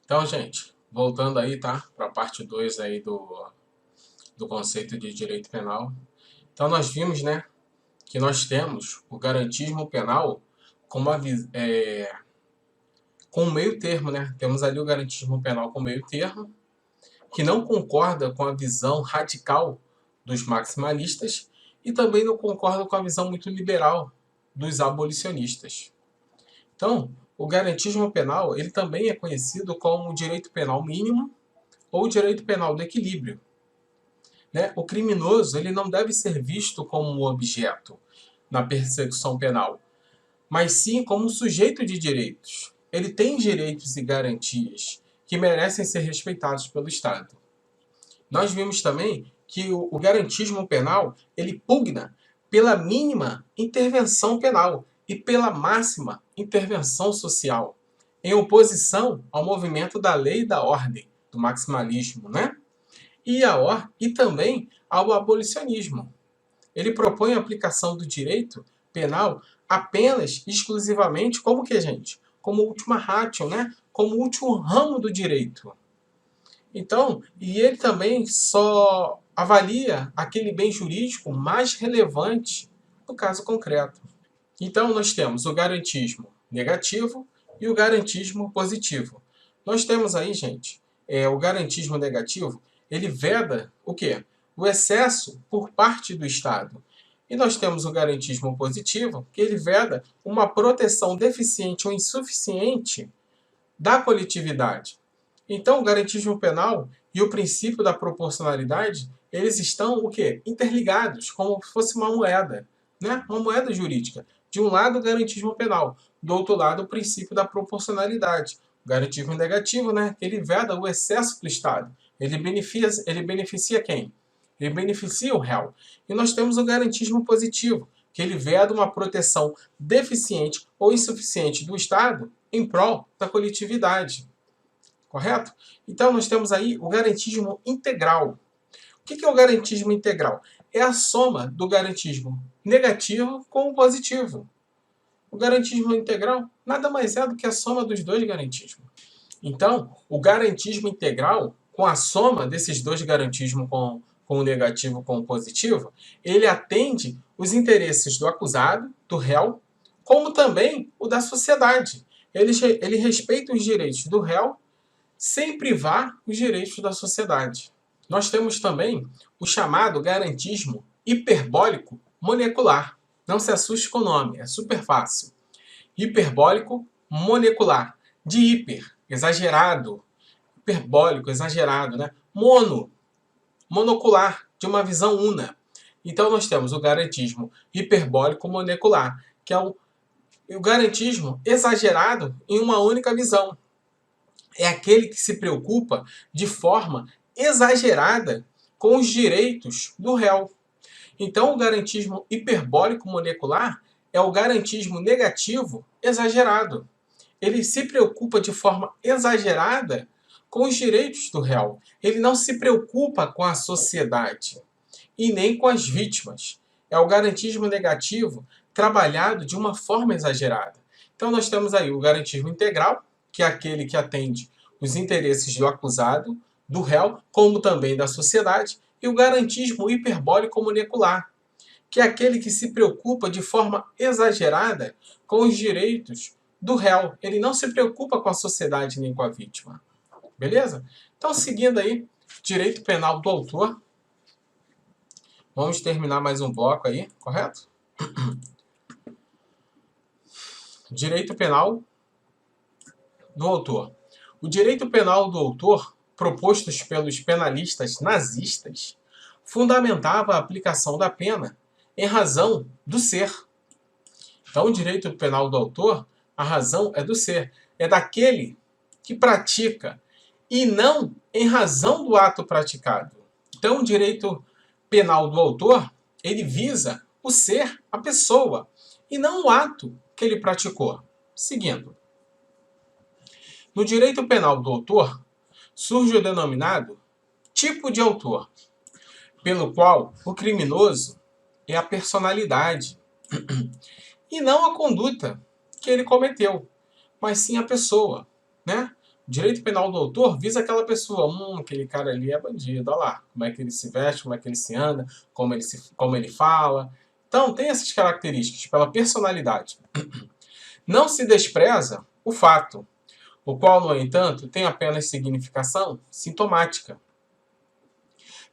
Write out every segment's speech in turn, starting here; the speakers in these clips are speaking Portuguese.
Então, gente, voltando aí, tá? Para a parte 2 aí do conceito de direito penal. Então, nós vimos, né, que nós temos o garantismo penal como com um meio termo, né? Temos ali o garantismo penal com meio termo, que não concorda com a visão radical dos maximalistas e também não concorda com a visão muito liberal dos abolicionistas. Então, o garantismo penal ele também é conhecido como direito penal mínimo ou direito penal do equilíbrio. Né? O criminoso ele não deve ser visto como um objeto na persecução penal, mas sim como um sujeito de direitos. Ele tem direitos e garantias que merecem ser respeitados pelo Estado. Nós vimos também que o garantismo penal ele pugna pela mínima intervenção penal e pela máxima intervenção social, em oposição ao movimento da lei e da ordem, do maximalismo, né? E também ao abolicionismo. Ele propõe a aplicação do direito penal apenas, exclusivamente, como que, gente? Como última ratio, né? Como último ramo do direito. Então, e ele também só avalia aquele bem jurídico mais relevante no caso concreto. Então, nós temos o garantismo negativo e o garantismo positivo. Nós temos aí, gente, o garantismo negativo, ele veda o quê? O excesso por parte do Estado. E nós temos o garantismo positivo, que ele veda uma proteção deficiente ou insuficiente da coletividade. Então, o garantismo penal e o princípio da proporcionalidade, eles estão o quê? Interligados, como se fosse uma moeda, né? Uma moeda jurídica. De um lado, o garantismo penal, do outro lado, o princípio da proporcionalidade. O garantismo negativo, né? Ele veda o excesso do Estado. Ele beneficia quem? Ele beneficia o réu. E nós temos o garantismo positivo, que ele veda uma proteção deficiente ou insuficiente do Estado em prol da coletividade. Correto? Então, nós temos aí o garantismo integral. O que é o garantismo integral? É a soma do garantismo negativo com o positivo. O garantismo integral nada mais é do que a soma dos dois garantismos. Então, o garantismo integral, com a soma desses dois garantismos com o negativo com o positivo, ele atende os interesses do acusado, do réu, como também o da sociedade. Ele respeita os direitos do réu sem privar os direitos da sociedade. Nós temos também o chamado garantismo hiperbólico molecular. Não se assuste com o nome, é super fácil. Hiperbólico molecular. De hiper, exagerado. Hiperbólico, exagerado, né? Monocular, de uma visão una. Então nós temos o garantismo hiperbólico molecular, que é o garantismo exagerado em uma única visão. É aquele que se preocupa de forma exagerada com os direitos do réu. Então, o garantismo hiperbólico molecular é o garantismo negativo exagerado. Ele se preocupa de forma exagerada com os direitos do réu. Ele não se preocupa com a sociedade e nem com as vítimas. É o garantismo negativo trabalhado de uma forma exagerada. Então, nós temos aí o garantismo integral, que é aquele que atende os interesses do acusado, do réu, como também da sociedade, e o garantismo hiperbólico molecular, que é aquele que se preocupa de forma exagerada com os direitos do réu. Ele não se preocupa com a sociedade nem com a vítima. Beleza? Então, seguindo aí, direito penal do autor. Vamos terminar mais um bloco aí, correto? Direito penal do autor. O direito penal do autor, propostos pelos penalistas nazistas, fundamentava a aplicação da pena em razão do ser. Então, o direito penal do autor, a razão é do ser. É daquele que pratica e não em razão do ato praticado. Então, o direito penal do autor, ele visa o ser, a pessoa, e não o ato que ele praticou. Seguindo. No direito penal do autor, surge o denominado tipo de autor, pelo qual o criminoso é a personalidade, e não a conduta que ele cometeu, mas sim a pessoa, né? O direito penal do autor visa aquela pessoa. Aquele cara ali é bandido, olha lá. Como é que ele se veste, como é que ele se anda, como ele fala. Então, tem essas características pela personalidade. Não se despreza o fato, o qual, no entanto, tem apenas significação sintomática.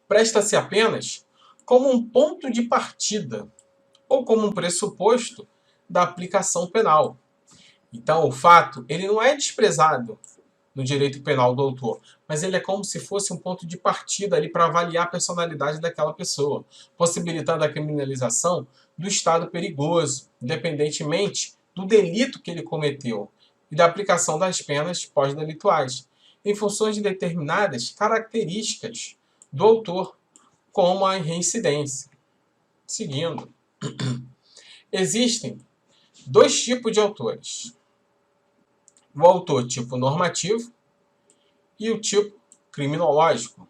Presta-se apenas como um ponto de partida ou como um pressuposto da aplicação penal. Então, o fato ele não é desprezado no direito penal do autor, mas ele é como se fosse um ponto de partida ali para avaliar a personalidade daquela pessoa, possibilitando a criminalização do estado perigoso, independentemente do delito que ele cometeu e da aplicação das penas pós-delituais, em função de determinadas características do autor, como a reincidência. Seguindo, existem dois tipos de autores: o autor tipo normativo e o tipo criminológico.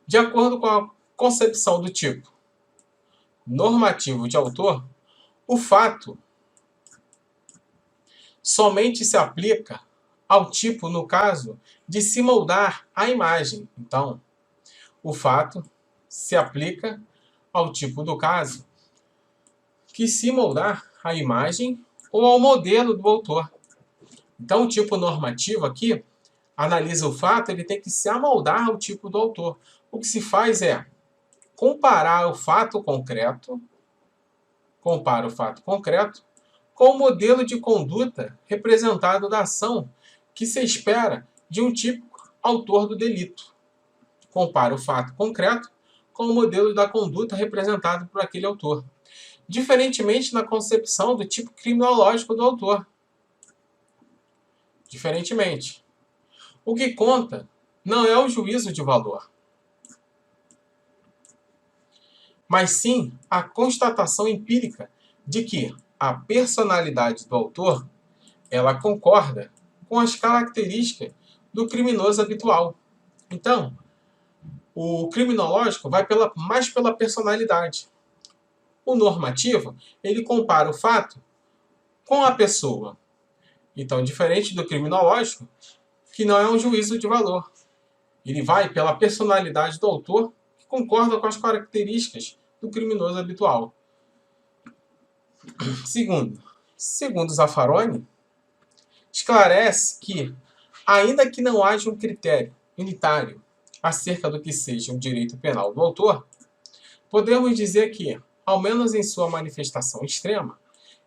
De acordo com a concepção do tipo normativo de autor, o fato somente se aplica ao tipo no caso de se moldar a imagem. Então, o fato se aplica ao tipo do caso que se moldar a imagem ou ao modelo do autor. Então, o tipo normativo aqui analisa o fato, ele tem que se amoldar ao tipo do autor. O que se faz é comparar o fato concreto, compara o fato concreto com o modelo de conduta representado da ação que se espera de um típico autor do delito. Compara o fato concreto com o modelo da conduta representado por aquele autor. Diferentemente na concepção do tipo criminológico do autor. Diferentemente. O que conta não é o juízo de valor, mas sim a constatação empírica de que a personalidade do autor ela concorda com as características do criminoso habitual. Então, o criminológico vai mais pela personalidade. O normativo, ele compara o fato com a pessoa. Então, diferente do criminológico, que não é um juízo de valor. Ele vai pela personalidade do autor, que concorda com as características do criminoso habitual. Segundo Zaffaroni, esclarece que, ainda que não haja um critério unitário acerca do que seja o direito penal do autor, podemos dizer que, ao menos em sua manifestação extrema,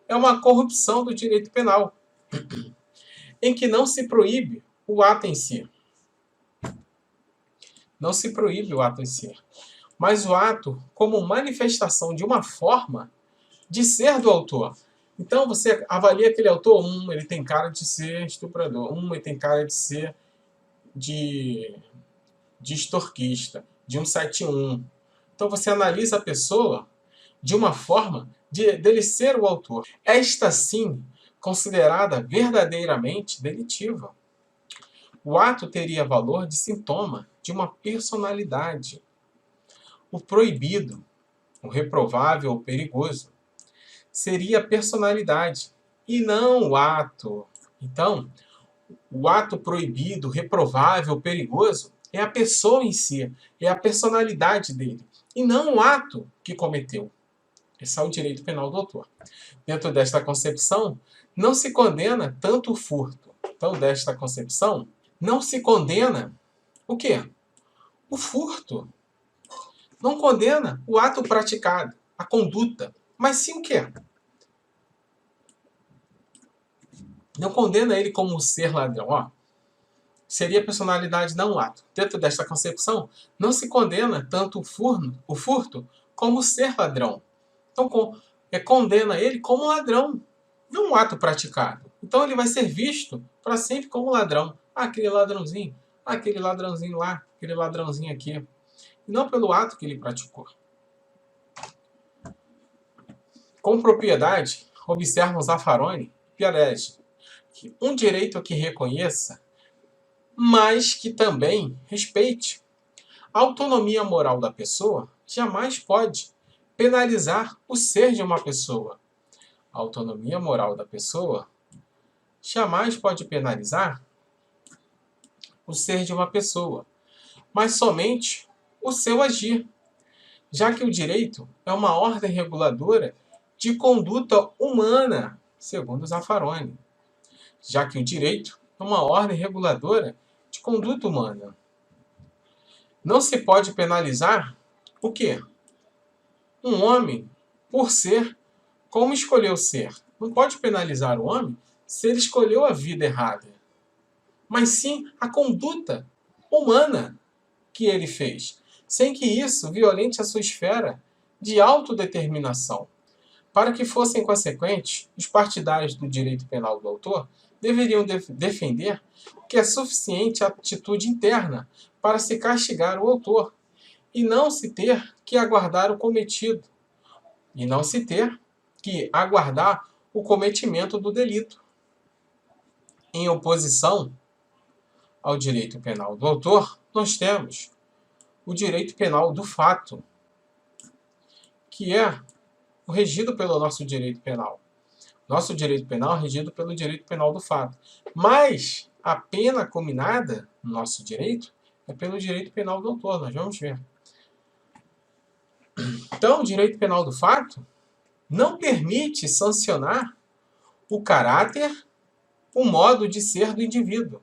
é uma corrupção do direito penal, em que não se proíbe o ato em si. Não se proíbe o ato em si, mas o ato como manifestação de uma forma de ser do autor. Então você avalia aquele autor, ele tem cara de ser estuprador, ele tem cara de ser de extorquista, de 171. Então você analisa a pessoa de uma forma dele ser o autor. Esta sim, considerada verdadeiramente delitiva. O ato teria valor de sintoma de uma personalidade. O proibido, o reprovável ou perigoso, seria a personalidade e não o ato. Então, o ato proibido, reprovável, perigoso é a pessoa em si, é a personalidade dele, e não o ato que cometeu. Esse é o direito penal do autor. Dentro desta concepção, não se condena tanto o furto. Então, desta concepção, não se condena o quê? O furto. Não condena o ato praticado, a conduta, mas sim o quê? Não condena ele como ser ladrão. Seria personalidade, não o ato. Dentro desta concepção, não se condena tanto o furto como ser ladrão. Então, condena ele como ladrão, não o ato praticado. Então, ele vai ser visto para sempre como ladrão. Aquele ladrãozinho lá, aquele ladrãozinho aqui. E não pelo ato que ele praticou. Com propriedade, observam Zaffaroni e Piarese que um direito que reconheça, mas que também respeite a autonomia moral da pessoa, jamais pode penalizar o ser de uma pessoa. A autonomia moral da pessoa jamais pode penalizar o ser de uma pessoa, mas somente o seu agir, já que o direito é uma ordem reguladora de conduta humana, segundo Zaffaroni. Já que o direito é uma ordem reguladora de conduta humana. Não se pode penalizar o quê? Um homem por ser como escolheu ser. Não pode penalizar o homem se ele escolheu a vida errada, mas sim a conduta humana que ele fez, sem que isso violente a sua esfera de autodeterminação. Para que fossem consequentes, os partidários do direito penal do autor deveriam defender que é suficiente a atitude interna para se castigar o autor, e não se ter que aguardar o cometido, e não se ter que aguardar o cometimento do delito. Em oposição ao direito penal do autor, nós temos o direito penal do fato, que é regido pelo nosso direito penal. Nosso direito penal é regido pelo direito penal do fato. Mas a pena combinada no nosso direito é pelo direito penal do autor. Nós vamos ver. Então, o direito penal do fato não permite sancionar o caráter, o modo de ser do indivíduo.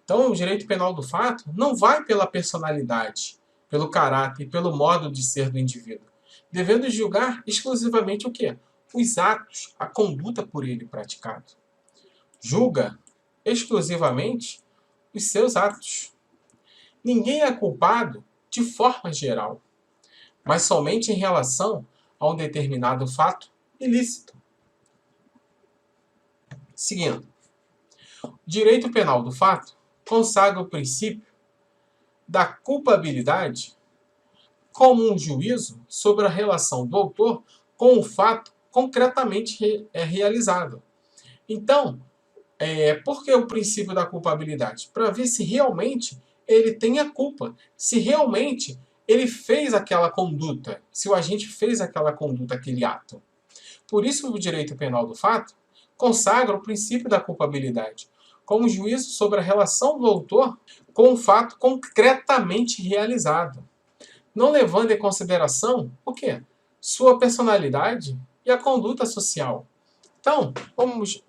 Então, o direito penal do fato não vai pela personalidade, pelo caráter e pelo modo de ser do indivíduo, devendo julgar exclusivamente o quê? Os atos, a conduta por ele praticado. Julga exclusivamente os seus atos. Ninguém é culpado de forma geral, mas somente em relação a um determinado fato ilícito. Seguindo, o direito penal do fato consagra o princípio da culpabilidade como um juízo sobre a relação do autor com o fato concretamente realizado. Então, por que o princípio da culpabilidade? Para ver se realmente ele tem a culpa, se realmente ele fez aquela conduta, se o agente fez aquela conduta, aquele ato. Por isso, o direito penal do fato consagra o princípio da culpabilidade como juízo sobre a relação do autor com o fato concretamente realizado, não levando em consideração o quê? Sua personalidade e a conduta social. Então,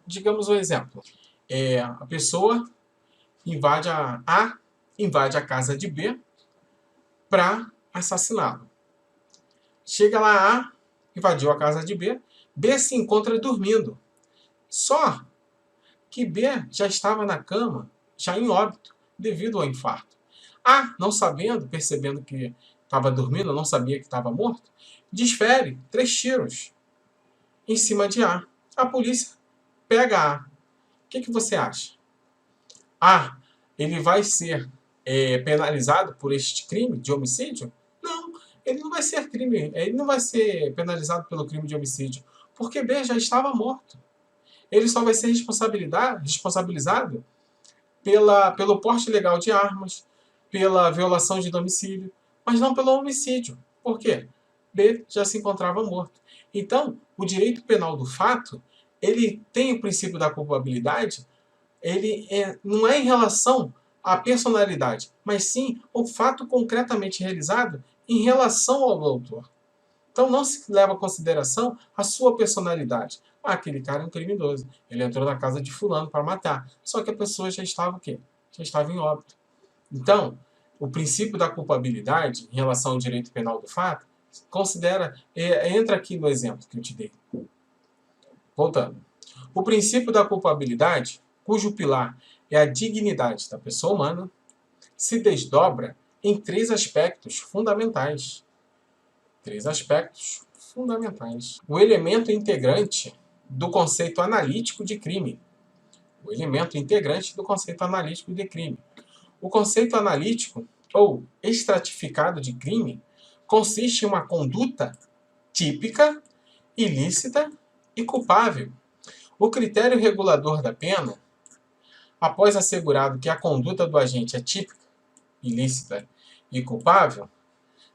digamos um exemplo. A pessoa invade invade a casa de B para assassiná-lo. Chega lá, A invadiu a casa de B, B se encontra dormindo. Só que B já estava na cama, já em óbito, devido ao infarto. A, não sabendo, percebendo que estava dormindo, não sabia que estava morto, desfere 3 tiros em cima de A. A polícia pega A. O que você acha? A, ele vai ser penalizado por este crime de homicídio? Não, ele não vai ser ele não vai ser penalizado pelo crime de homicídio, porque B já estava morto. Ele só vai ser responsabilizado pelo porte ilegal de armas, pela violação de domicílio, mas não pelo homicídio. Por quê? B já se encontrava morto. Então, o direito penal do fato, ele tem o princípio da culpabilidade, não é em relação à personalidade, mas sim o fato concretamente realizado em relação ao autor. Então não se leva em consideração a sua personalidade. Aquele cara é um criminoso. Ele entrou na casa de fulano para matar. Só que a pessoa já estava o quê? Já estava em óbito. Então, o princípio da culpabilidade em relação ao direito penal do fato, entra aqui no exemplo que eu te dei. Voltando. O princípio da culpabilidade, cujo pilar é a dignidade da pessoa humana, se desdobra em 3 aspectos fundamentais. 3 aspectos fundamentais. O elemento integrante do conceito analítico de crime. O elemento integrante do conceito analítico de crime. O conceito analítico, ou estratificado de crime, consiste em uma conduta típica, ilícita e culpável. O critério regulador da pena, após assegurado que a conduta do agente é típica, ilícita e culpável,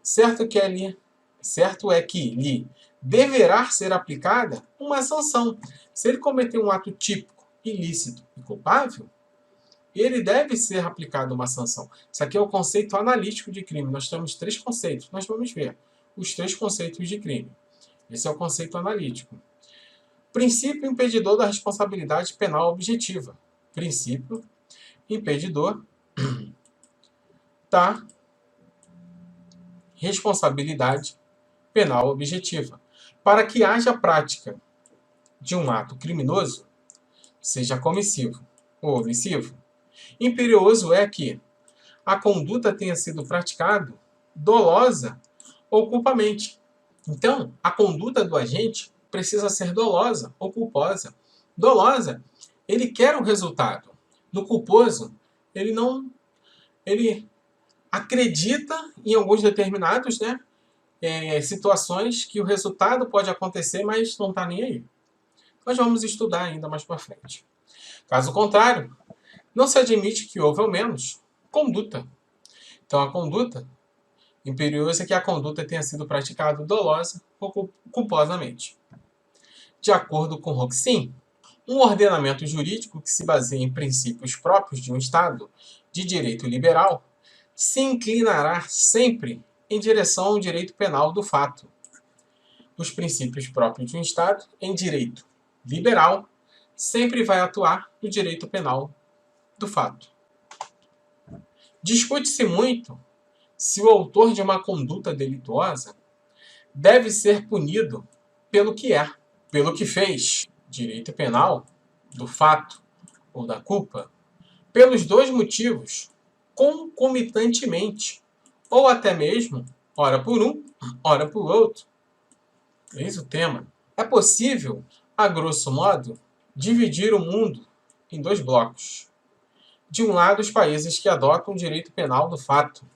certo é que lhe deverá ser aplicada uma sanção. Se ele cometer um ato típico, ilícito e culpável, ele deve ser aplicado uma sanção. Isso aqui é o conceito analítico de crime. Nós temos 3 conceitos. Nós vamos ver os 3 conceitos de crime. Esse é o conceito analítico. Princípio impedidor da responsabilidade penal objetiva. Princípio impedidor da responsabilidade penal objetiva. Para que haja prática de um ato criminoso, seja comissivo ou omissivo, imperioso é que a conduta tenha sido praticada dolosa ou culpamente. Então, a conduta do agente precisa ser dolosa ou culposa. Dolosa, ele quer o resultado. No culposo, ele acredita em alguns determinados, situações que o resultado pode acontecer, mas não está nem aí. Nós vamos estudar ainda mais para frente. Caso contrário, não se admite que houve ao menos conduta. Então, a conduta imperiosa é que a conduta tenha sido praticada dolosa ou culposamente. De acordo com Roxin, um ordenamento jurídico que se baseia em princípios próprios de um Estado de direito liberal se inclinará sempre em direção ao direito penal do fato. Os princípios próprios de um Estado em direito liberal sempre vai atuar no direito penal do fato. Discute-se muito se o autor de uma conduta delituosa deve ser punido pelo que é, pelo que fez, direito penal do fato ou da culpa, pelos 2 motivos, concomitantemente, ou até mesmo, ora por um, ora por outro. Eis o tema. É possível, a grosso modo, dividir o mundo em 2 blocos. De um lado, os países que adotam o direito penal do fato,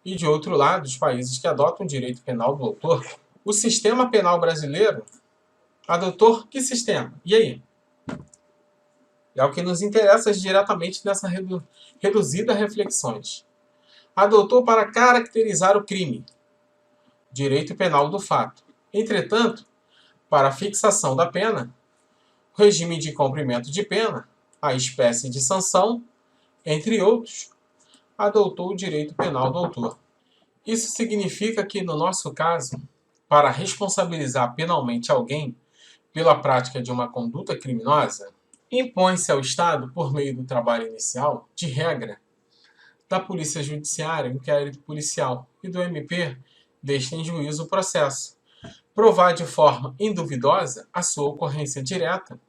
e de outro lado, os países que adotam o direito penal do autor. O sistema penal brasileiro adotou que sistema? E aí? É o que nos interessa diretamente nessa reduzida reflexões. Adotou para caracterizar o crime, direito penal do fato. Entretanto, para a fixação da pena, o regime de cumprimento de pena, a espécie de sanção, entre outros, adotou o direito penal do autor. Isso significa que, no nosso caso, para responsabilizar penalmente alguém pela prática de uma conduta criminosa, impõe-se ao Estado, por meio do trabalho inicial, de regra, da Polícia Judiciária, inquérito policial, e do MP, deixa em juízo o processo, provar de forma induvidosa a sua ocorrência direta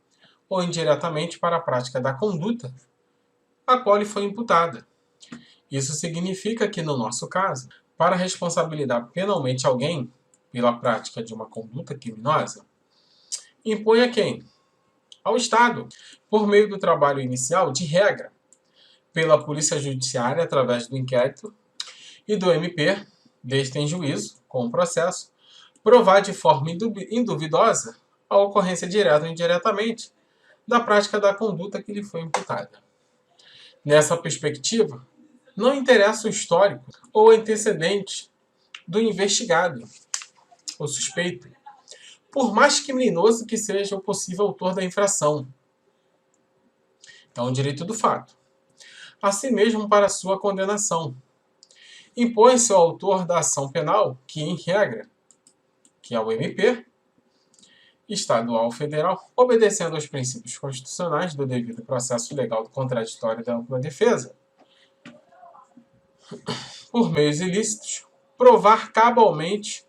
ou indiretamente para a prática da conduta a qual lhe foi imputada. Isso significa que, no nosso caso, para responsabilizar penalmente alguém pela prática de uma conduta criminosa, impõe a quem? Ao Estado, por meio do trabalho inicial, de regra, pela Polícia Judiciária, através do inquérito, e do MP, desde em juízo, com o processo, provar de forma induvidosa a ocorrência direta ou indiretamente da prática da conduta que lhe foi imputada. Nessa perspectiva, não interessa o histórico ou antecedente do investigado ou suspeito, por mais criminoso que seja o possível autor da infração. Então, o direito do fato. Assim mesmo para sua condenação. Impõe-se ao autor da ação penal, que em regra, que é o MP, estadual ou federal, obedecendo aos princípios constitucionais do devido processo legal do contraditório e da ampla defesa, por meios ilícitos, provar cabalmente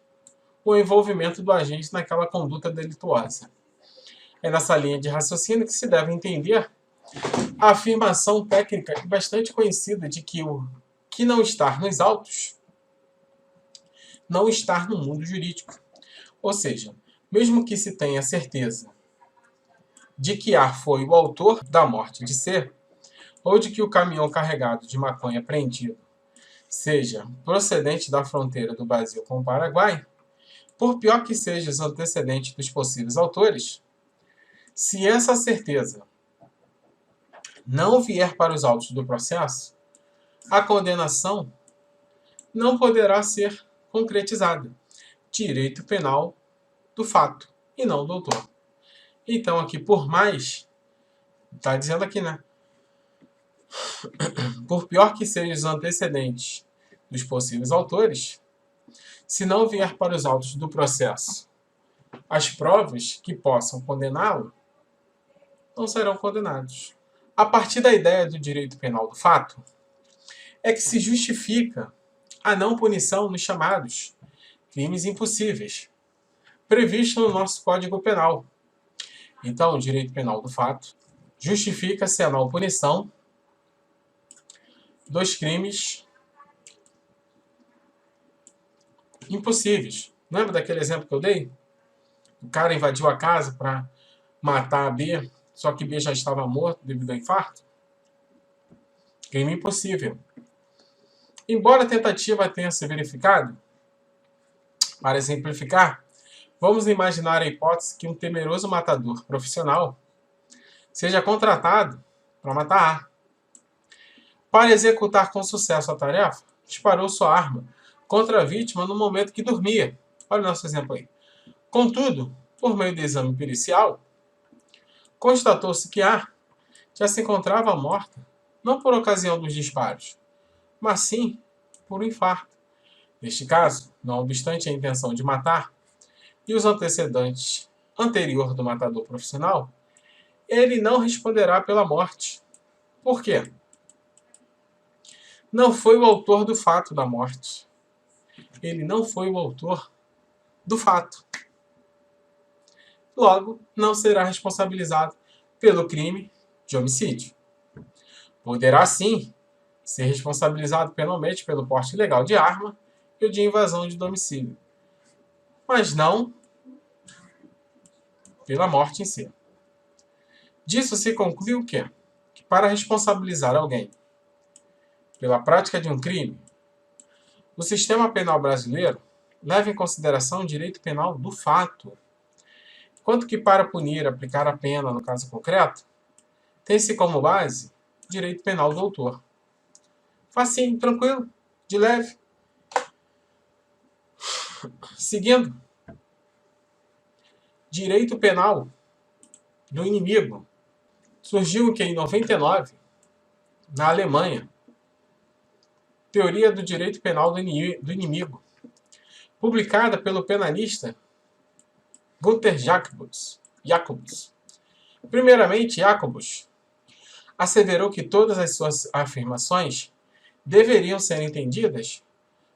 o envolvimento do agente naquela conduta delituosa. É nessa linha de raciocínio que se deve entender a afirmação técnica bastante conhecida de que o que não estar nos autos não estar no mundo jurídico. Ou seja, mesmo que se tenha certeza de que A foi o autor da morte de C, ou de que o caminhão carregado de maconha apreendido seja procedente da fronteira do Brasil com o Paraguai, por pior que sejam os antecedentes dos possíveis autores, se essa certeza não vier para os autos do processo, a condenação não poderá ser concretizada. Direito penal do fato e não do autor. Então, aqui, por mais, está dizendo aqui, né? por pior que sejam os antecedentes dos possíveis autores, se não vier para os autos do processo as provas que possam condená-lo, não serão condenados. A partir da ideia do direito penal do fato, é que se justifica a não punição nos chamados crimes impossíveis, previsto no nosso Código Penal. Então, o direito penal do fato justifica-se a não punição dos crimes impossíveis. Lembra daquele exemplo que eu dei? O cara invadiu a casa para matar a B, só que B já estava morto devido ao infarto? Crime impossível. Embora a tentativa tenha se verificado, para exemplificar, vamos imaginar a hipótese que um temeroso matador profissional seja contratado para matar A. Para executar com sucesso a tarefa, disparou sua arma contra a vítima no momento que dormia. Olha o nosso exemplo aí. Contudo, por meio do exame pericial, constatou-se que A já se encontrava morta, não por ocasião dos disparos, mas sim por um infarto. Neste caso, não obstante a intenção de matar e os antecedentes anteriores do matador profissional, ele não responderá pela morte. Por quê? Não foi o autor do fato da morte. Ele não foi o autor do fato. Logo, não será responsabilizado pelo crime de homicídio. Poderá, sim, ser responsabilizado penalmente pelo porte ilegal de arma e o de invasão de domicílio, mas não pela morte em si. Disso se conclui o quê? Que para responsabilizar alguém pela prática de um crime, o sistema penal brasileiro leva em consideração o direito penal do fato, enquanto que para punir, aplicar a pena no caso concreto, tem-se como base o direito penal do autor. Facinho, tranquilo, de leve. Seguindo, direito penal do inimigo. Surgiu que em 99, na Alemanha, Teoria do Direito Penal do Inimigo, publicada pelo penalista Gunther Jacobus. Primeiramente, Jacobus asseverou que todas as suas afirmações deveriam ser entendidas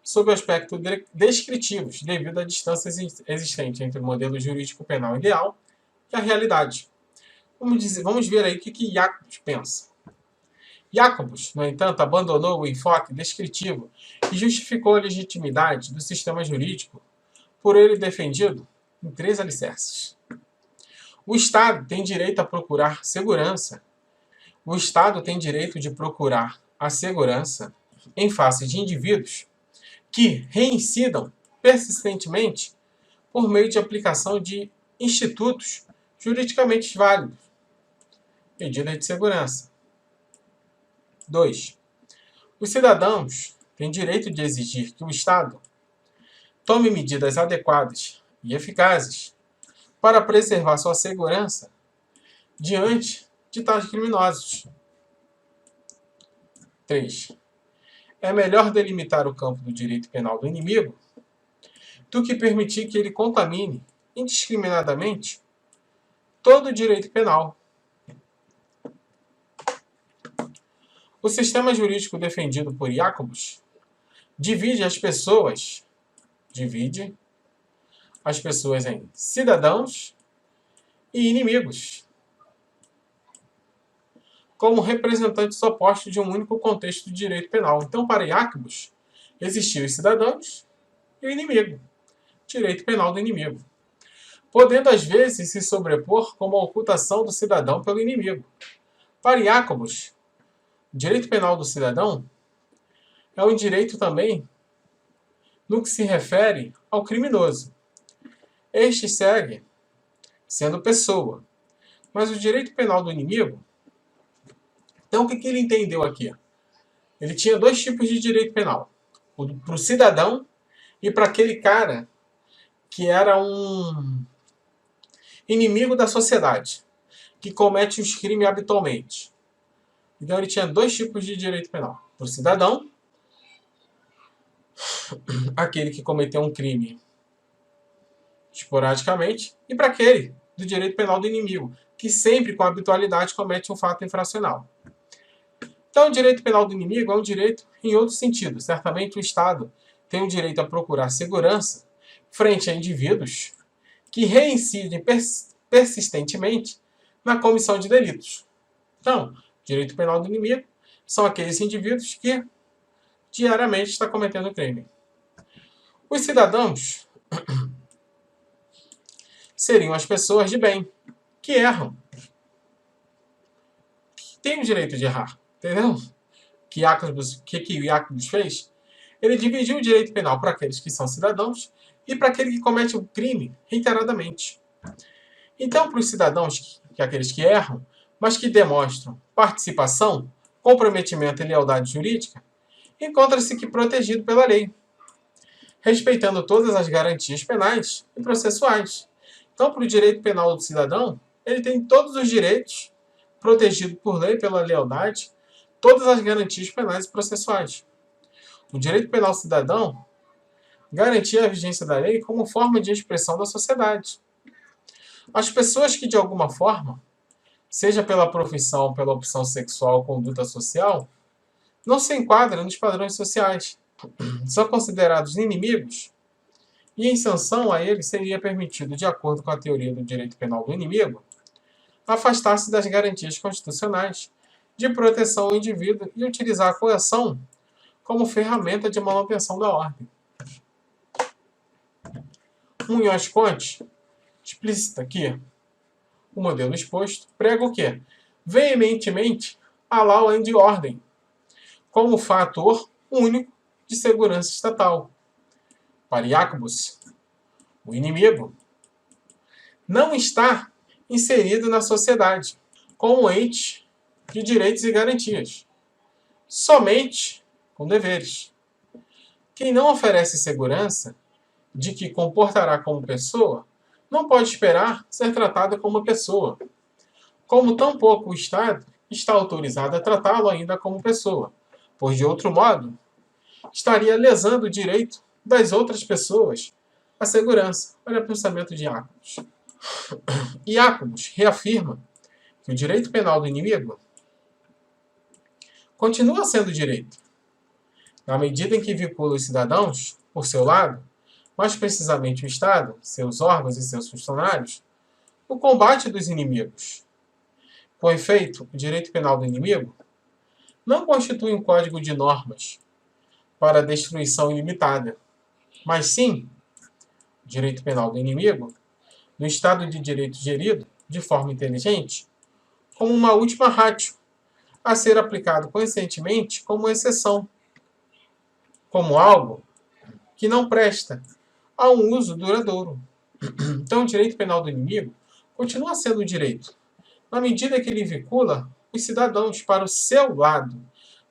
sob o aspecto descritivos, devido à distância existente entre o modelo jurídico penal ideal e a realidade. Vamos ver aí o que Jacobus pensa. Jacobus, no entanto, abandonou o enfoque descritivo e justificou a legitimidade do sistema jurídico por ele defendido em 3 alicerces. O Estado tem direito a procurar segurança. O Estado tem direito de procurar a segurança em face de indivíduos que reincidam persistentemente por meio de aplicação de institutos juridicamente válidos. Medida de segurança. 2. Os cidadãos têm direito de exigir que o Estado tome medidas adequadas e eficazes para preservar sua segurança diante de tais criminosos. 3. É melhor delimitar o campo do direito penal do inimigo do que permitir que ele contamine indiscriminadamente todo o direito penal. O sistema jurídico defendido por Jacobus divide as pessoas em cidadãos e inimigos, como representantes opostos de um único contexto de direito penal. Então, para Jacobus, existiam os cidadãos e o inimigo, direito penal do inimigo, podendo às vezes se sobrepor como a ocultação do cidadão pelo inimigo. Para Jacobus, o direito penal do cidadão é um direito também no que se refere ao criminoso. Este segue sendo pessoa, mas o direito penal do inimigo. Então, o que ele entendeu aqui? Ele tinha 2 tipos de direito penal: para o cidadão e para aquele cara que era um inimigo da sociedade, que comete os crimes habitualmente. Então ele tinha dois tipos de direito penal. Para o cidadão, aquele que cometeu um crime esporadicamente, e para aquele do direito penal do inimigo, que sempre com habitualidade comete um fato infracional. Então, o direito penal do inimigo é um direito em outro sentido. Certamente o Estado tem o direito a procurar segurança frente a indivíduos que reincidem persistentemente na comissão de delitos. Então, direito penal do inimigo são aqueles indivíduos que diariamente estão cometendo crime. Os cidadãos seriam as pessoas de bem, que erram, que têm o direito de errar. Entendeu? O que Jacobus fez? Ele dividiu o direito penal para aqueles que são cidadãos e para aquele que comete o crime reiteradamente. Então, para os cidadãos, que aqueles que erram, mas que demonstram participação, comprometimento e lealdade jurídica, encontra-se que protegido pela lei, respeitando todas as garantias penais e processuais. Então, para o direito penal do cidadão, ele tem todos os direitos protegidos por lei, pela lealdade, todas as garantias penais e processuais. O direito penal cidadão garantia a vigência da lei como forma de expressão da sociedade. As pessoas que, de alguma forma, seja pela profissão, pela opção sexual ou conduta social, não se enquadram nos padrões sociais, são considerados inimigos e, em sanção a eles, seria permitido, de acordo com a teoria do direito penal do inimigo, afastar-se das garantias constitucionais de proteção ao indivíduo e utilizar a coação como ferramenta de manutenção da ordem. Munhoz Conte explicita que o modelo exposto prega o quê? Veementemente a law and ordem, como fator único de segurança estatal. Para Jacobus, o inimigo não está inserido na sociedade como ente de direitos e garantias, somente com deveres. Quem não oferece segurança de que comportará como pessoa, não pode esperar ser tratado como pessoa, como tampouco o Estado está autorizado a tratá-lo ainda como pessoa, pois, de outro modo, estaria lesando o direito das outras pessoas à segurança. Olha o pensamento de Jacobus. Jacobus reafirma que o direito penal do inimigo continua sendo direito, na medida em que vincula os cidadãos, por seu lado, mais precisamente o Estado, seus órgãos e seus funcionários, no combate dos inimigos. Com efeito, o direito penal do inimigo não constitui um código de normas para a destruição ilimitada, mas sim, o direito penal do inimigo, no Estado de Direito gerido de forma inteligente, como uma última ratio, a ser aplicado conscientemente como exceção, como algo que não presta a um uso duradouro. Então, o direito penal do inimigo continua sendo direito, na medida que ele vincula os cidadãos para o seu lado,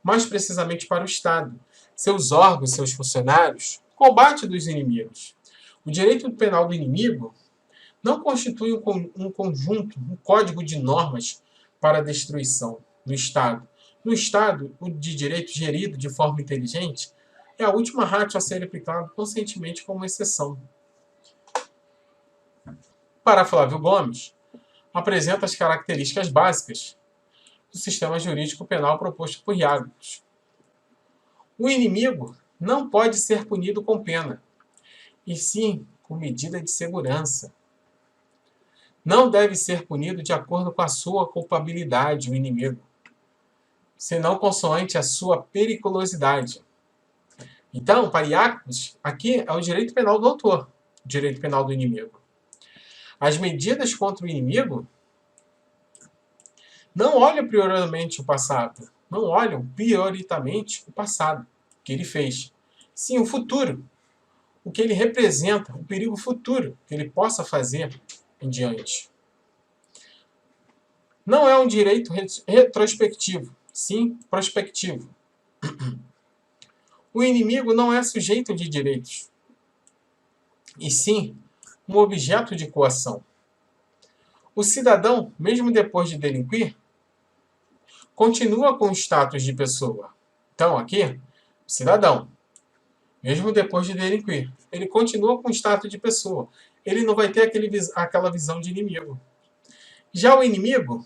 mais precisamente para o Estado, seus órgãos, seus funcionários, combate dos inimigos. O direito penal do inimigo não constitui um conjunto, um código de normas para a destruição no Estado. No Estado, o de direito gerido de forma inteligente é a última ratio a ser aplicado conscientemente como exceção. Para Flávio Gomes, apresenta as características básicas do sistema jurídico penal proposto por Jacobus. O inimigo não pode ser punido com pena, e sim com medida de segurança. Não deve ser punido de acordo com a sua culpabilidade, o inimigo, senão consoante a sua periculosidade. Então, para Jacobus, aqui é o direito penal do autor, o direito penal do inimigo. As medidas contra o inimigo não olham prioritariamente o passado, não olham prioritariamente o passado, o que ele fez. Sim, o futuro, o que ele representa, o perigo futuro que ele possa fazer em diante. Não é um direito retrospectivo, sim prospectivo. O inimigo não é sujeito de direitos, e sim um objeto de coação. O cidadão, mesmo depois de delinquir, continua com o status de pessoa. Então, aqui, cidadão, mesmo depois de delinquir, ele continua com o status de pessoa. Ele não vai ter aquela visão de inimigo. Já o inimigo,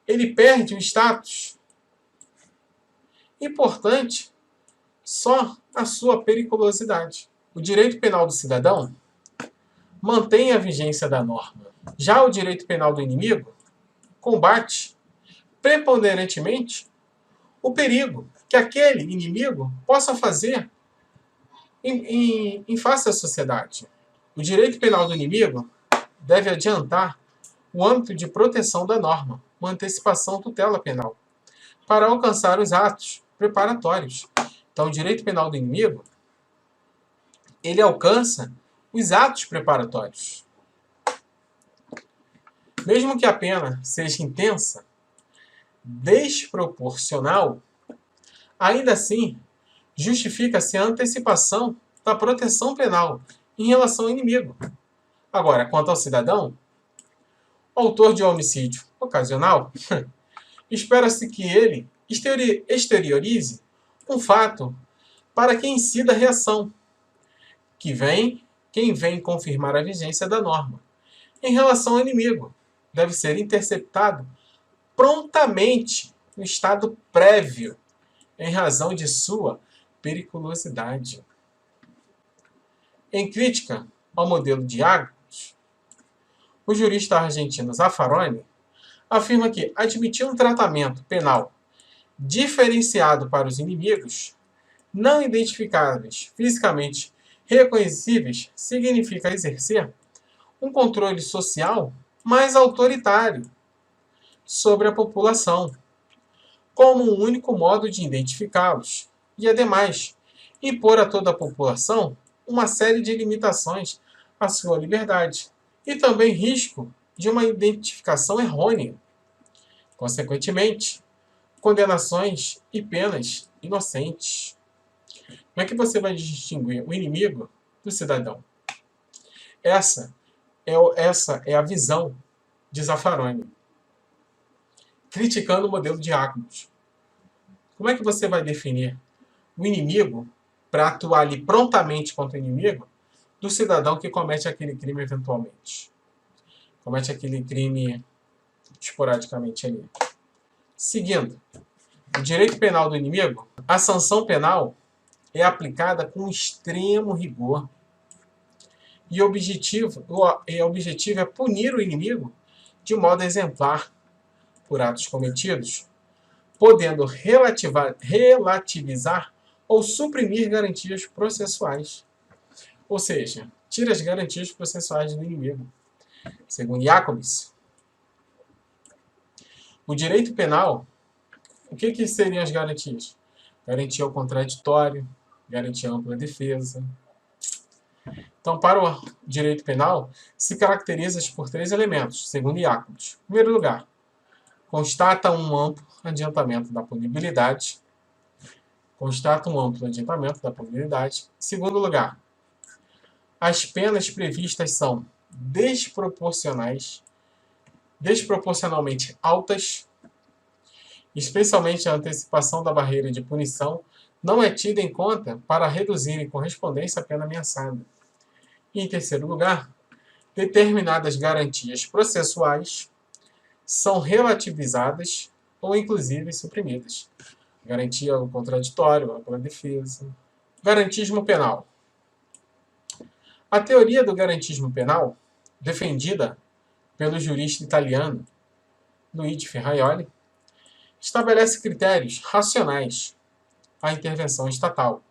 ele perde o status. Importante, só a sua periculosidade. O direito penal do cidadão mantém a vigência da norma. Já o direito penal do inimigo combate preponderantemente o perigo que aquele inimigo possa fazer em face à sociedade. O direito penal do inimigo deve adiantar o âmbito de proteção da norma, uma antecipação tutela penal, para alcançar os atos preparatórios. Então, o direito penal do inimigo, ele alcança os atos preparatórios. Mesmo que a pena seja intensa, desproporcional, ainda assim, justifica-se a antecipação da proteção penal em relação ao inimigo. Agora, quanto ao cidadão, autor de homicídio ocasional, espera-se que ele exteriorize um fato para que incida a reação, quem vem confirmar a vigência da norma. Em relação ao inimigo, deve ser interceptado prontamente no estado prévio, em razão de sua periculosidade. Em crítica ao modelo de Agnos, o jurista argentino Zaffaroni afirma que admitir um tratamento penal diferenciado para os inimigos não identificáveis, fisicamente reconhecíveis, significa exercer um controle social mais autoritário sobre a população, como um único modo de identificá-los, e, ademais, impor a toda a população uma série de limitações à sua liberdade, e também risco de uma identificação errônea. Consequentemente, condenações e penas inocentes. Como é que você vai distinguir o inimigo do cidadão? Essa é a visão de Zaffaroni, criticando o modelo de Agnos. Como é que você vai definir o inimigo para atuar ali prontamente contra o inimigo do cidadão que comete aquele crime eventualmente? Comete aquele crime esporadicamente ali. Seguindo, o direito penal do inimigo, a sanção penal é aplicada com extremo rigor. E o objetivo é punir o inimigo de modo exemplar por atos cometidos, podendo relativizar ou suprimir garantias processuais. Ou seja, tira as garantias processuais do inimigo. Segundo Jacobs, o direito penal, o que seriam as garantias? Garantia ao contraditório, garantia à ampla defesa. Então, para o direito penal, se caracteriza por 3 elementos, segundo Jacobs. Em primeiro lugar, constata um amplo adiantamento da punibilidade. Em segundo lugar, as penas previstas são desproporcionalmente altas, especialmente a antecipação da barreira de punição não é tida em conta para reduzir em correspondência a pena ameaçada. E, em terceiro lugar, determinadas garantias processuais são relativizadas ou, inclusive, suprimidas. Garantia ao contraditório, ampla defesa. Garantismo penal. A teoria do garantismo penal, defendida pelo jurista italiano Luigi Ferraioli, estabelece critérios racionais à intervenção estatal,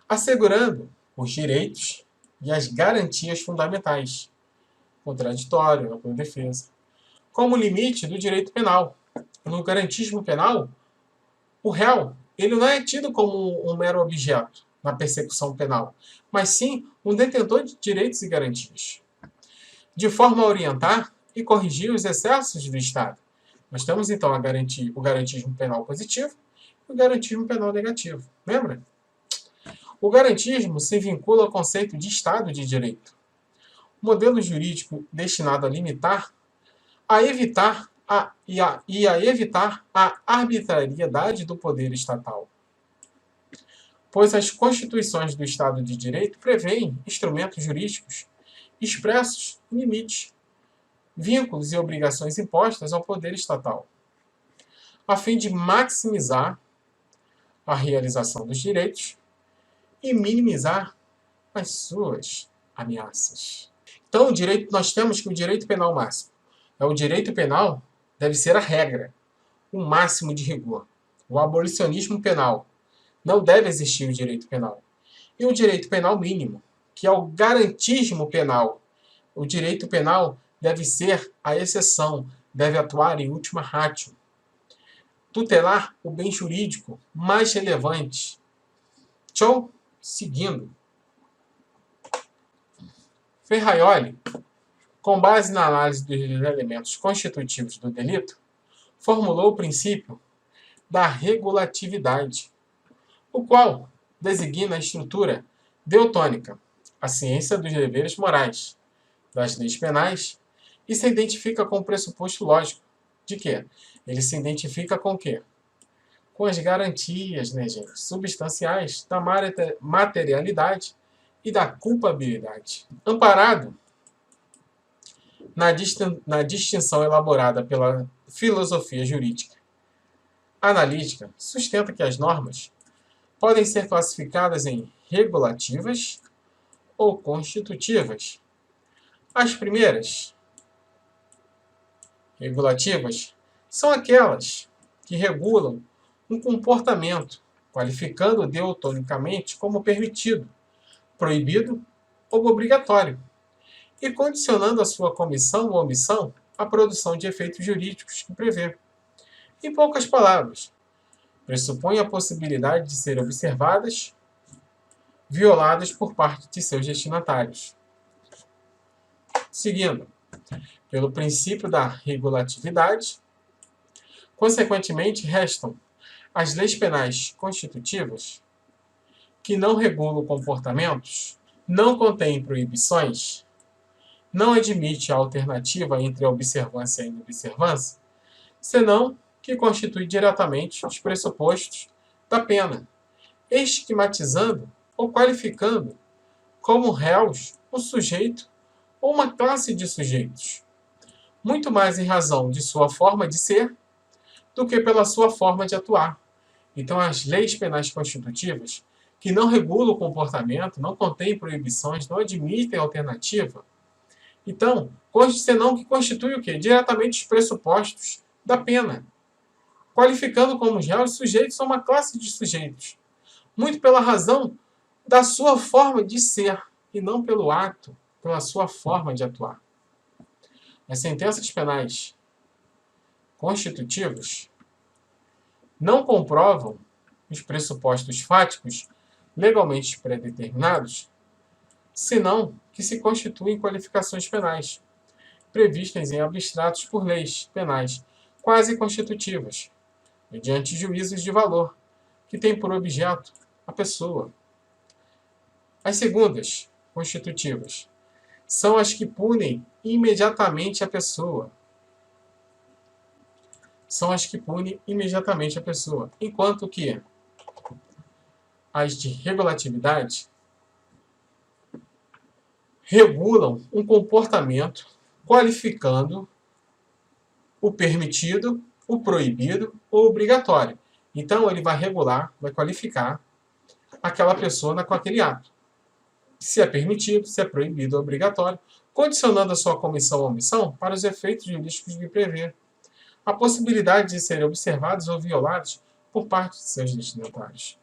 assegurando os direitos e as garantias fundamentais, contraditório, ampla defesa, como limite do direito penal. No garantismo penal, o réu ele não é tido como um mero objeto na persecução penal, mas sim um detentor de direitos e garantias, de forma a orientar e corrigir os excessos do Estado. Nós temos, então, o garantismo penal positivo e o garantismo penal negativo. Lembra? O garantismo se vincula ao conceito de Estado de Direito, modelo jurídico destinado a limitar, a evitar e a evitar a arbitrariedade do poder estatal, pois as constituições do Estado de Direito prevêem instrumentos jurídicos expressos limites, vínculos e obrigações impostas ao poder estatal, a fim de maximizar a realização dos direitos e minimizar as suas ameaças. Então, nós temos que o direito penal máximo o direito penal deve ser a regra, o máximo de rigor. O abolicionismo penal. Não deve existir o direito penal. E o direito penal mínimo, que é o garantismo penal. O direito penal deve ser a exceção, deve atuar em última ratio. Tutelar o bem jurídico mais relevante. Show? Seguindo. Ferraioli, com base na análise dos elementos constitutivos do delito, formulou o princípio da regulatividade, o qual designa a estrutura deutônica, a ciência dos deveres morais, das leis penais, e se identifica com o pressuposto lógico de que ele se identifica com o quê? Com as garantias, gente, substanciais da materialidade e da culpabilidade. Amparado na distinção elaborada pela filosofia jurídica analítica, sustenta que as normas podem ser classificadas em regulativas ou constitutivas. As primeiras, regulativas, são aquelas que regulam um comportamento, qualificando deotonicamente como permitido, proibido ou obrigatório, e condicionando a sua comissão ou omissão à produção de efeitos jurídicos que prevê. Em poucas palavras, pressupõe a possibilidade de serem observadas, violadas por parte de seus destinatários. Seguindo, pelo princípio da regulatividade, consequentemente, restam as leis penais constitutivas, que não regulam comportamentos, não contêm proibições, não admite a alternativa entre a observância e a inobservância, senão que constitui diretamente os pressupostos da pena, estigmatizando ou qualificando como réus um sujeito ou uma classe de sujeitos, muito mais em razão de sua forma de ser do que pela sua forma de atuar. Então, as leis penais constitutivas, que não regulam o comportamento, não contêm proibições, não admitem alternativa, então, senão que constitui o quê? Diretamente os pressupostos da pena, qualificando como réus sujeitos a uma classe de sujeitos, muito pela razão da sua forma de ser, e não pelo ato, pela sua forma de atuar. As sentenças penais constitutivas não comprovam os pressupostos fáticos legalmente predeterminados, senão que se constituem qualificações penais, previstas em abstratos por leis penais quase constitutivas, mediante juízos de valor, que têm por objeto a pessoa. As segundas, constitutivas, são as que punem imediatamente a pessoa. Enquanto que as de regulatividade regulam um comportamento qualificando o permitido, o proibido ou obrigatório. Então, ele vai regular, vai qualificar aquela pessoa com aquele ato. Se é permitido, se é proibido ou obrigatório, condicionando a sua comissão ou omissão para os efeitos jurídicos que prevê. A possibilidade de serem observados ou violados por parte de seus destinatários.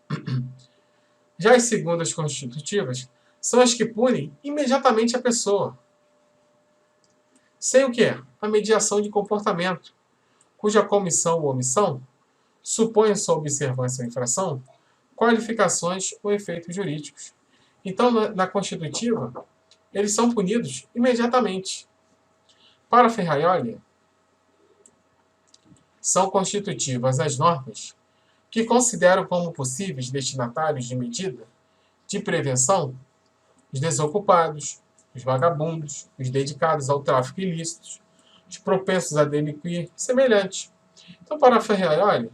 Já as segundas constitutivas são as que punem imediatamente a pessoa, sem o quê? A mediação de comportamento, cuja comissão ou omissão supõe sua observância ou infração, qualificações ou efeitos jurídicos. Então, na constitutiva, eles são punidos imediatamente. Para Ferraioli, são constitutivas as normas que consideram como possíveis destinatários de medida de prevenção os desocupados, os vagabundos, os dedicados ao tráfico ilícito, os propensos a delinquir, semelhantes. Então, para Ferraioli,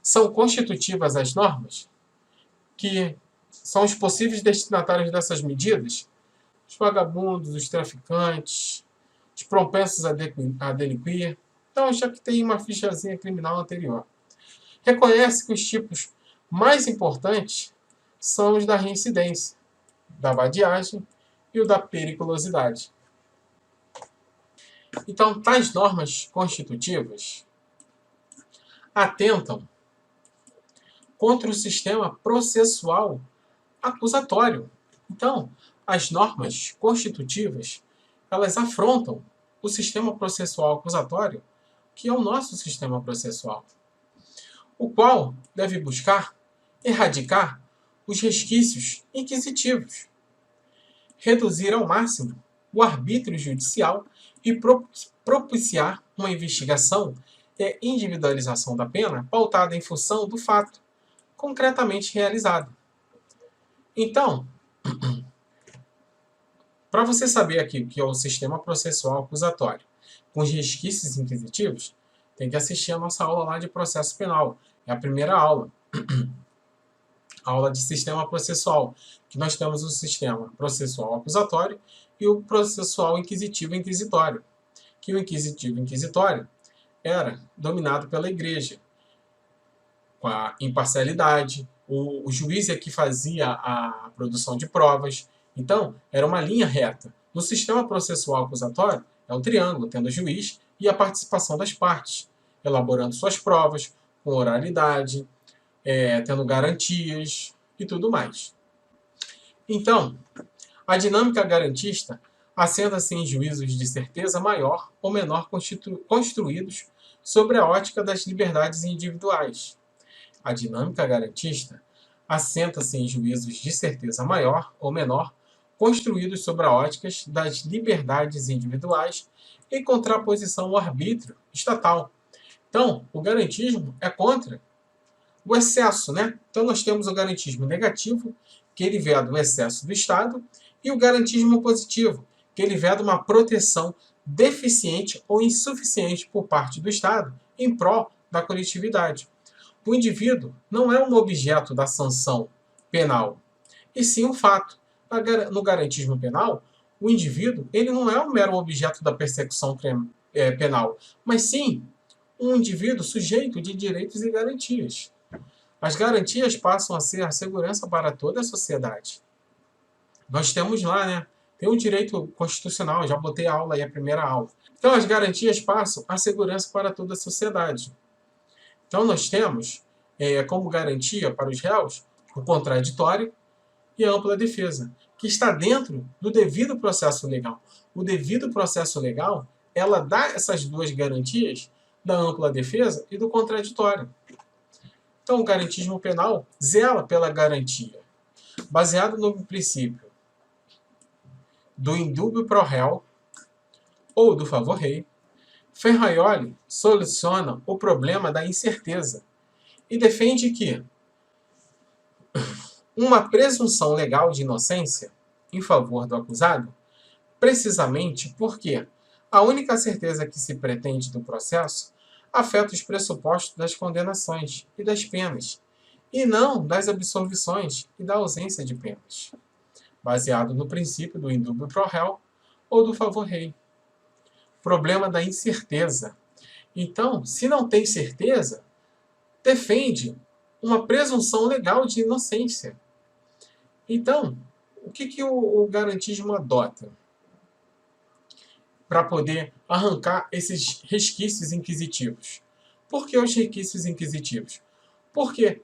são constitutivas as normas, que são os possíveis destinatários dessas medidas, os vagabundos, os traficantes, os propensos a delinquir. Então, já que tem uma fichazinha criminal anterior. Reconhece que os tipos mais importantes são os da reincidência, da vadiagem e o da periculosidade. Então, tais normas constitutivas atentam contra o sistema processual acusatório. Então, as normas constitutivas, elas afrontam o sistema processual acusatório, que é o nosso sistema processual, o qual deve buscar erradicar os resquícios inquisitivos, reduzir ao máximo o arbítrio judicial e propiciar uma investigação e individualização da pena pautada em função do fato concretamente realizado. Então, para você saber aqui o que é o sistema processual acusatório com os resquícios inquisitivos, tem que assistir a nossa aula lá de processo penal. É a primeira aula. Aula de sistema processual, que nós temos o sistema processual acusatório e o processual inquisitivo inquisitório. Que o inquisitivo inquisitório era dominado pela igreja, com a imparcialidade, o juiz é que fazia a produção de provas. Então, era uma linha reta. No sistema processual acusatório, é um triângulo, tendo o juiz e a participação das partes, elaborando suas provas, com oralidade, tendo garantias e tudo mais. Então, a dinâmica garantista assenta-se em juízos de certeza maior ou menor construídos sobre a ótica das liberdades individuais. A dinâmica garantista assenta-se em juízos de certeza maior ou menor construídos sobre a ótica das liberdades individuais em contraposição ao arbítrio estatal. Então, o garantismo é contra o excesso, né? Então, nós temos o garantismo negativo, que ele veda o excesso do Estado, e o garantismo positivo, que ele veda uma proteção deficiente ou insuficiente por parte do Estado em prol da coletividade. O indivíduo não é um objeto da sanção penal, e sim um fato. No garantismo penal, o indivíduo ele não é um mero objeto da persecução penal, mas sim um indivíduo sujeito de direitos e garantias. As garantias passam a ser a segurança para toda a sociedade. Nós temos lá, né? Tem um direito constitucional, já botei a aula aí, a primeira aula. Então, as garantias passam a segurança para toda a sociedade. Então, nós temos como garantia para os réus o contraditório e a ampla defesa, que está dentro do devido processo legal. O devido processo legal, ela dá essas duas garantias da ampla defesa e do contraditório. Então, o garantismo penal zela pela garantia, baseado no princípio do indúbio pro réu ou do favor rei. Ferraioli soluciona o problema da incerteza e defende que uma presunção legal de inocência em favor do acusado, precisamente porque a única certeza que se pretende do processo afeta os pressupostos das condenações e das penas, e não das absolvições e da ausência de penas, baseado no princípio do indúbio pro réu ou do favor rei. Problema da incerteza. Então, se não tem certeza, defende uma presunção legal de inocência. Então, o que o garantismo adota para poder arrancar esses resquícios inquisitivos? Por que os resquícios inquisitivos? Porque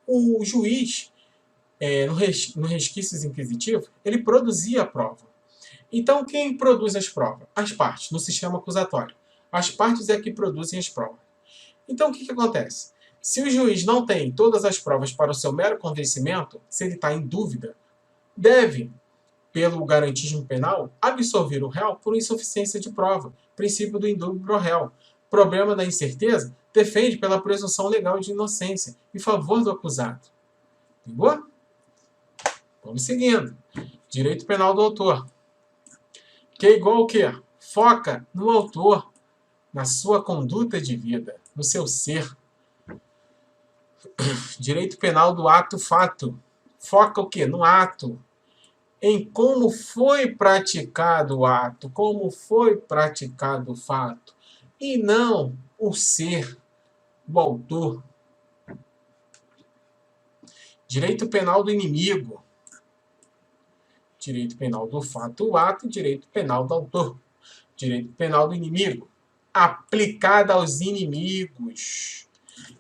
o juiz, no resquícios inquisitivos, ele produzia a prova. Então, quem produz as provas? As partes, no sistema acusatório. As partes é que produzem as provas. Então, o que acontece? Se o juiz não tem todas as provas para o seu mero convencimento, se ele está em dúvida, deve, pelo garantismo penal, absolver o réu por insuficiência de prova, princípio do indúbio pro réu. Problema da incerteza defende pela presunção legal de inocência em favor do acusado. Entendeu? Vamos seguindo. Direito penal do autor. Que é igual ao quê? foca no autor, na sua conduta de vida, no seu ser. Direito penal do ato-fato. Foca o quê? No ato. Em como foi praticado o ato, como foi praticado o fato. E não o ser, o autor. Direito penal do inimigo. Direito penal do fato, o ato. Direito penal do autor. Direito penal do inimigo. Aplicada aos inimigos.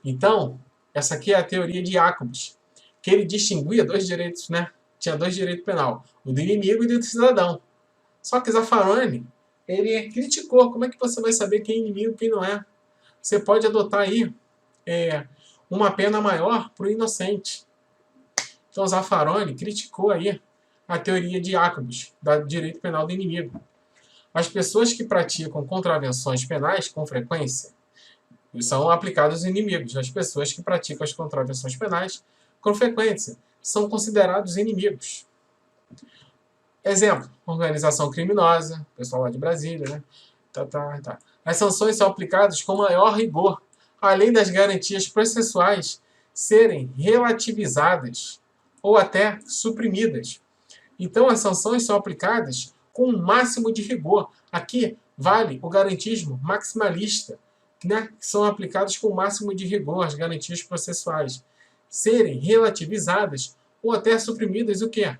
Então, essa aqui é a teoria de Jacobs, que ele distinguia dois direitos, né? Tinha dois direitos penais, o do inimigo e do cidadão. Só que Zaffaroni, ele criticou. Como é que você vai saber quem é inimigo e quem não é? Você pode adotar aí uma pena maior para o inocente. Então Zaffaroni criticou aí a teoria de Jacobs, do direito penal do inimigo. As pessoas que praticam contravenções penais com frequência são aplicados aos inimigos. As pessoas que praticam as contravenções penais com frequência são considerados inimigos. Exemplo, organização criminosa, pessoal lá de Brasília, né? As sanções são aplicadas com maior rigor, além das garantias processuais serem relativizadas ou até suprimidas. Então, as sanções são aplicadas com o máximo de rigor. Aqui vale o garantismo maximalista, né? Que são aplicadas com o máximo de rigor, as garantias processuais. Serem relativizadas ou até suprimidas o quê?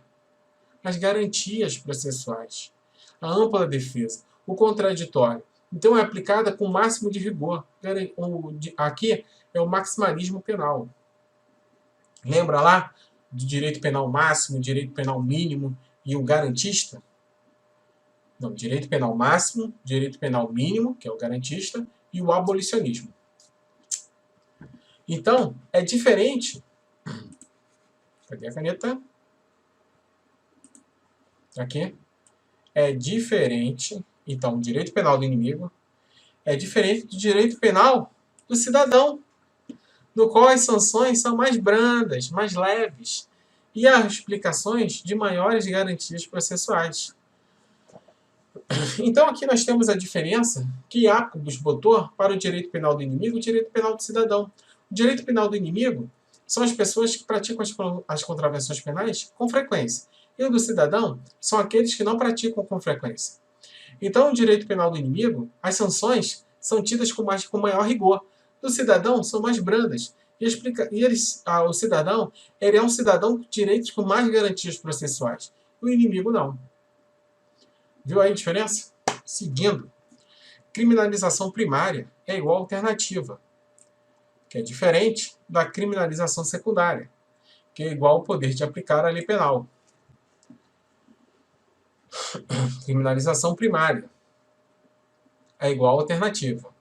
As garantias processuais. A ampla defesa. O contraditório. Então é aplicada com o máximo de rigor. Aqui é o maximalismo penal. Lembra lá do direito penal máximo, direito penal mínimo e o garantista? Não, direito penal máximo, direito penal mínimo, que é o garantista, e o abolicionismo. Então, é diferente. Cadê a caneta? Aqui. É diferente. Então, o direito penal do inimigo é diferente do direito penal do cidadão, no qual as sanções são mais brandas, mais leves, e há explicações de maiores garantias processuais. Então, aqui nós temos a diferença que Jacobs botou para o direito penal do inimigo e o direito penal do cidadão. O direito penal do inimigo são as pessoas que praticam as contravenções penais com frequência. E o do cidadão são aqueles que não praticam com frequência. Então, o direito penal do inimigo, as sanções são tidas com maior rigor. Do cidadão, são mais brandas. O cidadão, ele é um cidadão com direitos com mais garantias processuais. O inimigo, não. Viu aí a diferença? Seguindo. Criminalização primária é igual a alternativa, que é diferente da criminalização secundária, que é igual ao poder de aplicar a lei penal. Criminalização primária é igual a alternativa.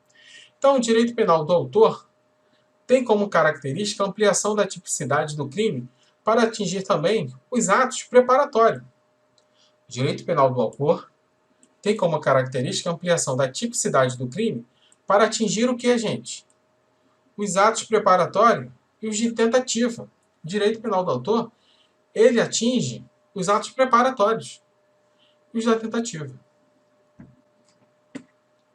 Então, o direito penal do autor tem como característica a ampliação da tipicidade do crime para atingir também os atos preparatórios. O direito penal do autor tem como característica a ampliação da tipicidade do crime para atingir o que, gente? Os atos preparatórios e os de tentativa. O direito penal do autor, ele atinge os atos preparatórios e os da tentativa.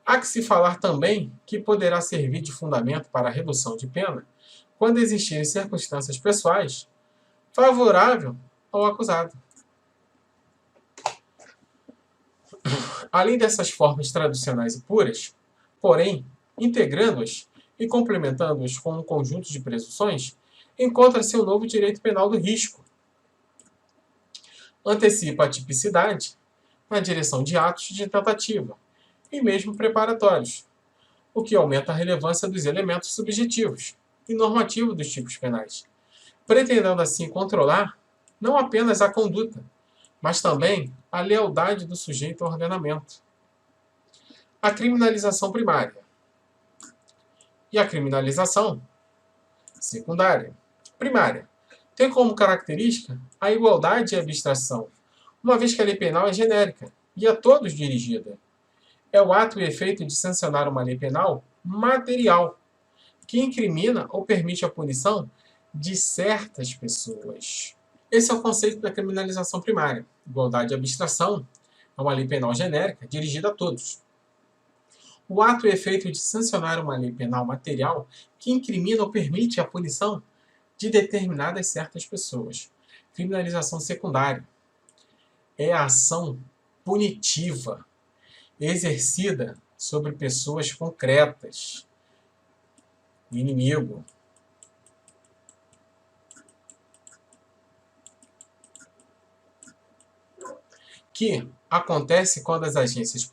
Há que se falar também que poderá servir de fundamento para a redução de pena quando existirem circunstâncias pessoais favoráveis ao acusado. Além dessas formas tradicionais e puras, porém, integrando-as e complementando-as com um conjunto de presunções, encontra-se o novo direito penal do risco. Antecipa a tipicidade na direção de atos de tentativa e mesmo preparatórios, o que aumenta a relevância dos elementos subjetivos e normativos dos tipos penais, pretendendo assim controlar não apenas a conduta, mas também a lealdade do sujeito ao ordenamento. A criminalização primária e a criminalização secundária. Primária tem como característica a igualdade e abstração, uma vez que a lei penal é genérica e a todos dirigida. É o ato e efeito de sancionar uma lei penal material, que incrimina ou permite a punição de certas pessoas. Esse é o conceito da criminalização primária. Igualdade e abstração É uma lei penal genérica dirigida a todos. O ato e efeito de sancionar uma lei penal material que incrimina ou permite a punição de determinadas certas pessoas. Criminalização secundária é a ação punitiva exercida sobre pessoas concretas. Inimigo. Que acontece quando as agências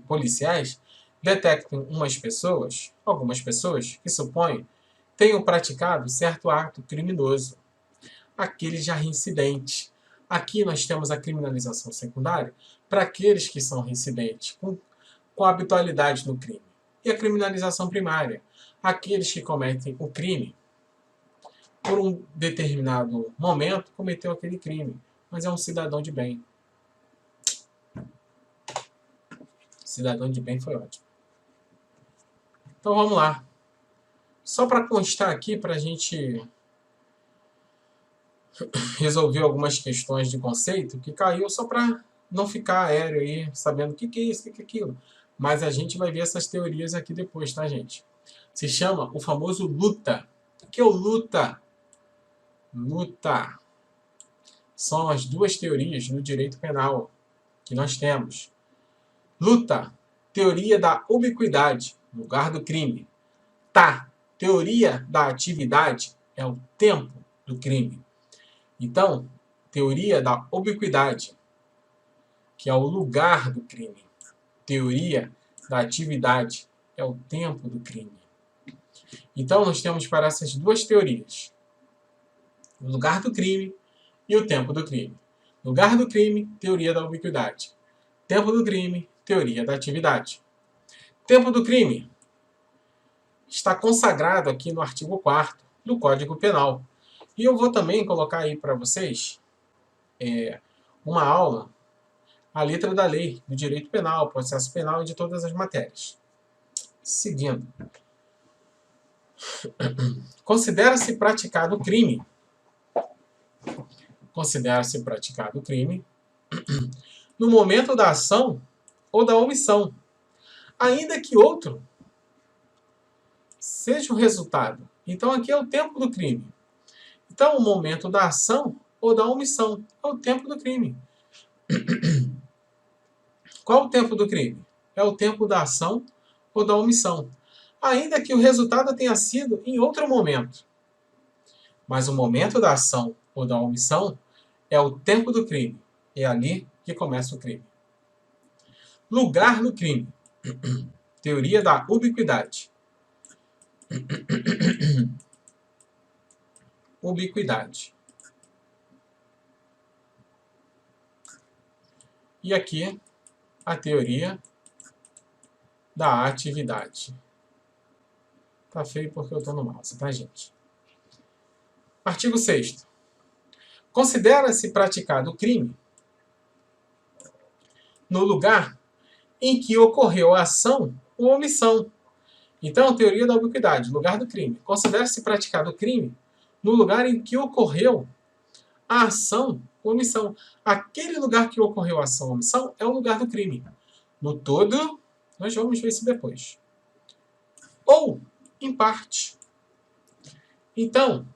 policiais detectam algumas pessoas que supõem tenham praticado certo ato criminoso, aquele já reincidente. Aqui nós temos a criminalização secundária para aqueles que são reincidentes, com habitualidade no crime. E a criminalização primária, aqueles que cometem o crime por um determinado momento, cometeu aquele crime, mas é um cidadão de bem. Cidadão de bem foi ótimo. Então vamos lá. Só para constar aqui, para a gente resolver algumas questões de conceito que caiu, só para não ficar aéreo aí, sabendo o que é isso, o que é aquilo. Mas a gente vai ver essas teorias aqui depois, tá, gente? Se chama o famoso luta. O que é o luta? Luta. São as duas teorias no direito penal que nós temos. Luta, teoria da ubiquidade, lugar do crime. Teoria da atividade é o tempo do crime. Então, teoria da ubiquidade, que é o lugar do crime. Teoria da atividade é o tempo do crime. Então, nós temos para essas duas teorias o lugar do crime e o tempo do crime. Lugar do crime, teoria da ubiquidade. Tempo do crime, teoria da atividade. Tempo do crime está consagrado aqui no artigo 4º do Código Penal. E eu vou também colocar aí para vocês uma aula, a letra da lei do direito penal, processo penal e de todas as matérias. Seguindo. Considera-se praticado o crime. Considera-se praticado o crime no momento da ação ou da omissão, ainda que outro seja o resultado. Então aqui é o tempo do crime. Então o momento da ação ou da omissão é o tempo do crime. Qual o tempo do crime? É o tempo da ação ou da omissão, ainda que o resultado tenha sido em outro momento. Mas o momento da ação ou da omissão é o tempo do crime. É ali que começa o crime. Lugar do crime. Teoria da ubiquidade. Ubiquidade. E aqui a teoria da atividade. Tá feio porque eu estou no mouse, tá, gente? Artigo 6º. Considera-se praticado o crime no lugar em que ocorreu a ação ou omissão. Então, teoria da ubiquidade, lugar do crime. Considera-se praticado o crime no lugar em que ocorreu a ação ou omissão. Aquele lugar que ocorreu a ação ou omissão é o lugar do crime. No todo, nós vamos ver isso depois. Ou, em parte. Então,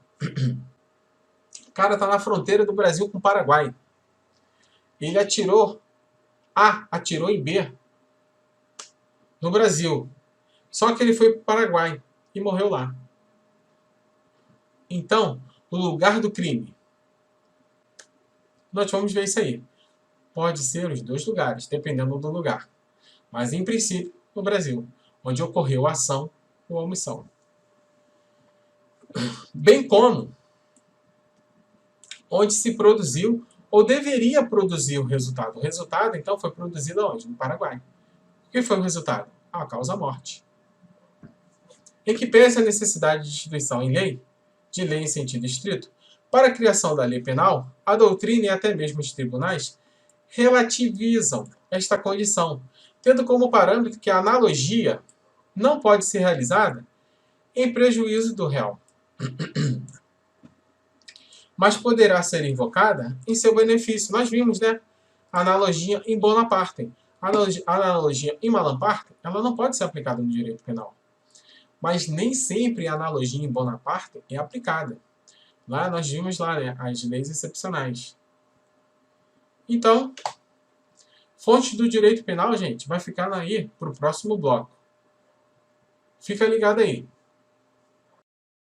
o cara está na fronteira do Brasil com o Paraguai. Ele atirou A, atirou em B no Brasil. Só que ele foi para o Paraguai e morreu lá. Então, o lugar do crime. Nós vamos ver isso aí. Pode ser os dois lugares, dependendo do lugar. Mas, em princípio, no Brasil, onde ocorreu a ação ou a omissão. Bem como onde se produziu ou deveria produzir o resultado. O resultado, então, foi produzido aonde? No Paraguai. O que foi o resultado? A causa-morte. Em que pese a necessidade de instituição em lei, de lei em sentido estrito, para a criação da lei penal, a doutrina e até mesmo os tribunais relativizam esta condição, tendo como parâmetro que a analogia não pode ser realizada em prejuízo do réu, mas poderá ser invocada em seu benefício. Nós vimos, né? analogia em Bonaparte. A analogia em Malaparte, ela não pode ser aplicada no direito penal. Mas nem sempre a analogia em Bonaparte é aplicada. Lá nós vimos lá, né, as leis excepcionais. Então, fontes do direito penal, gente, vai ficar aí para o próximo bloco. Fica ligado aí.